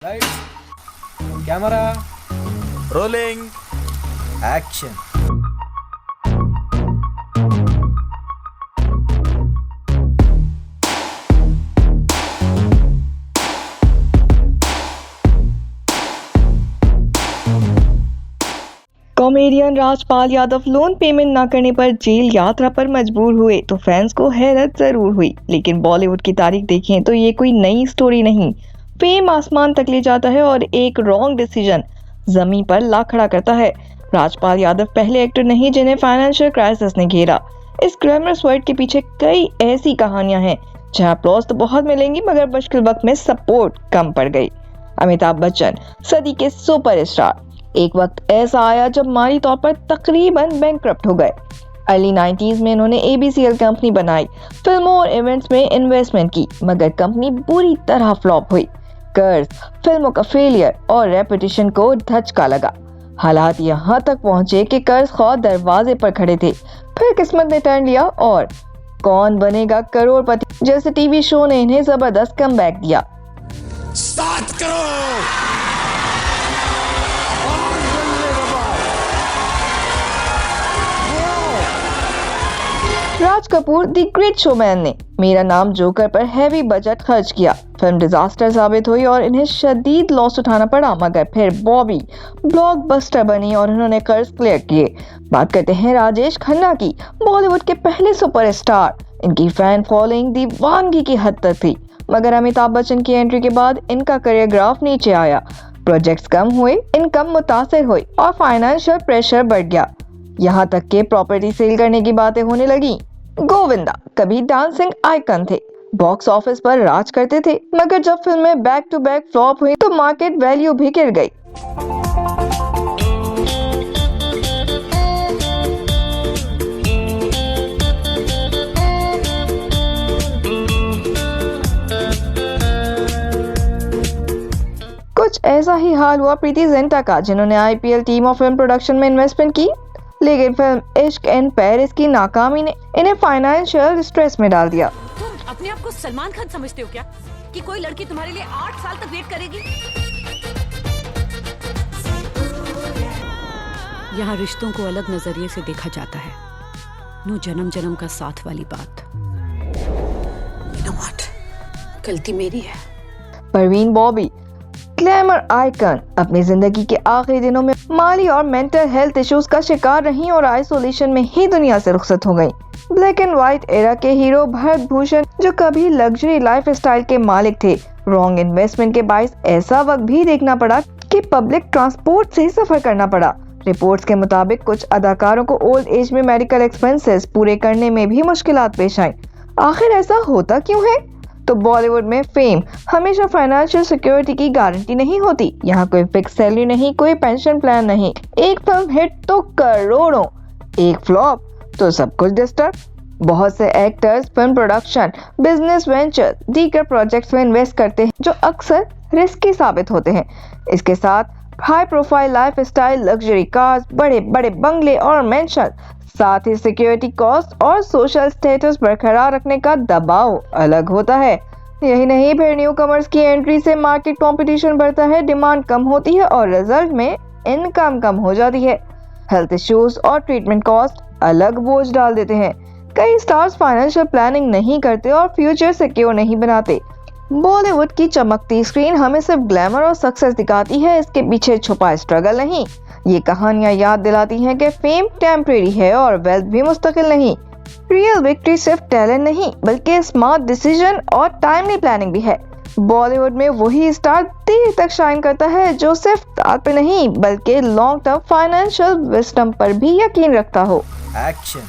Lights, camera, rolling, action. Comedian Rajpal Yadav loan payment ना करने पर जेल यात्रा पर मजबूर हुए तो फैंस को हैरत जरूर हुई, लेकिन बॉलीवुड की तारीख देखें तो ये कोई नई स्टोरी नहीं। फेम आसमान तक ले जाता है और एक रॉन्ग डिसीजन जमीन पर ला खड़ा करता है। राजपाल यादव पहले एक्टर नहीं जिन्हें फाइनेंशियल क्राइसिस ने घेरा। इस ग्लैमरस वर्ल्ड के पीछे कई ऐसी कहानियां हैं जहां अप्लॉज तो बहुत मिलेंगी मगर मुश्किल वक्त में सपोर्ट कम पड़ गई। अमिताभ बच्चन सदी के सुपरस्टार, एक वक्त ऐसा आया जब माली तौर पर तकरीबन बैंकक्रप्ट हो गए। अर्ली 90s में इन्होंने ABCL कंपनी बनाई, फिल्मों और इवेंट्स में इन्वेस्टमेंट की, मगर कंपनी बुरी तरह फ्लॉप हुई। कर्ज, फिल्मों का फेलियर और रेपुटेशन को धचका लगा। हालात यहाँ तक पहुंचे कि कर्ज खौफ दरवाजे पर खड़े थे। फिर किस्मत ने टर्न लिया और कौन बनेगा करोड़पति जैसे टीवी शो ने इन्हें जबरदस्त कमबैक दिया। 7 crore. Raj Kapoor the great showman ने मेरा नाम जोकर पर हैवी बजट खर्च किया। फिल्म डिजास्टर साबित हुई और इन्हें शदीद लॉस उठाना पड़ा, मगर फिर बॉबी ब्लॉकबस्टर बनी और उन्होंने कर्ज क्लियर किए। बात करते हैं राजेश खन्ना की, बॉलीवुड के पहले सुपरस्टार। इनकी फैन फॉलोइंग दीवानगी की हद तक थी, मगर अमिताभ बच्चन की एंट्री के बाद इनका करियर ग्राफ नीचे आया। प्रोजेक्ट्स कम हुए, इनकम मुतासिर हुई और फाइनेंशियल प्रेशर बढ़ गया। यहाँ तक के प्रॉपर्टी सेल करने की बातें होने लगी। गोविंदा कभी डांसिंग आइकन थे, बॉक्स ऑफिस पर राज करते थे, मगर जब फिल्में बैक टू बैक फ्लॉप हुई तो मार्केट वैल्यू भी गिर गई। कुछ ऐसा ही हाल हुआ प्रीति जिंटा का, जिन्होंने IPL टीम और फिल्म प्रोडक्शन में इन्वेस्टमेंट की, लेकिन फिल्म इश्क इन पेरिस की नाकामी ने इन्हें फाइनेंशियल स्ट्रेस में डाल दिया। तुम अपने आप को सलमान खान समझते हो क्या कि कोई लड़की तुम्हारे लिए 8 साल तक वेट करेगी? यहाँ रिश्तों को अलग नजरिए से देखा जाता है। नो जन्म जन्म का साथ वाली बात। You know what? गलती मेरी है। परवीन बॉबी ग्लैमर आइकन अपनी जिंदगी के आखिरी दिनों में माली और मेंटल हेल्थ इश्यूज का शिकार रही और आइसोलेशन में ही दुनिया से रुखसत हो गई। ब्लैक एंड व्हाइट एरा के हीरो भरत भूषण, जो कभी लग्जरी लाइफस्टाइल के मालिक थे, रॉन्ग इन्वेस्टमेंट के बाइस ऐसा वक्त भी देखना पड़ा कि पब्लिक ट्रांसपोर्ट से सफर करना पड़ा। रिपोर्ट्स के मुताबिक कुछ अदाकारों को ओल्ड एज में मेडिकल एक्सपेंसेस पूरे करने में भी मुश्किलात पेश आई। आखिर ऐसा होता क्यों है? तो बॉलीवुड में फेम हमेशा फाइनेंशियल सिक्योरिटी की गारंटी नहीं होती। यहाँ कोई फिक्स सैलरी नहीं, कोई पेंशन प्लान नहीं। एक फिल्म हिट तो करोड़ों, एक फ्लॉप तो सब कुछ डिस्टर्ब। बहुत से actors film production, business venture, दीगर प्रोजेक्ट्स में इन्वेस्ट करते हैं जो अक्सर रिस्की साबित होते हैं। इसके साथ high profile lifestyle, luxury cars, बड़े बड़े बंगले और मेंशन, साथ ही सिक्योरिटी कॉस्ट और सोशल स्टेटस बरकरार रखने का दबाव अलग होता है। यही नहीं, फिर न्यू कमर्स की एंट्री से मार्केट कंपटीशन बढ़ता है, डिमांड कम होती है और रिजल्ट में इनकम कम हो जाती है। हेल्थ इश्यूज और ट्रीटमेंट कॉस्ट अलग बोझ डाल देते हैं। कई स्टार्स फाइनेंशियल प्लानिंग नहीं करते और फ्यूचर सिक्योर नहीं बनाते। बॉलीवुड की चमकती स्क्रीन हमें सिर्फ ग्लैमर और सक्सेस दिखाती है, इसके पीछे छुपा स्ट्रगल नहीं। ये कहानियां याद दिलाती हैं कि फेम टेम्परेरी है और वेल्थ भी मुस्तकिल नहीं। रियल विक्ट्री सिर्फ टैलेंट नहीं बल्कि स्मार्ट डिसीजन और टाइमली प्लानिंग भी है। बॉलीवुड में वही स्टार देर तक शाइन करता है जो सिर्फ तार पे नहीं बल्कि लॉन्ग टर्म फाइनेंशियल विजडम पर भी यकीन रखता हो। एक्शन।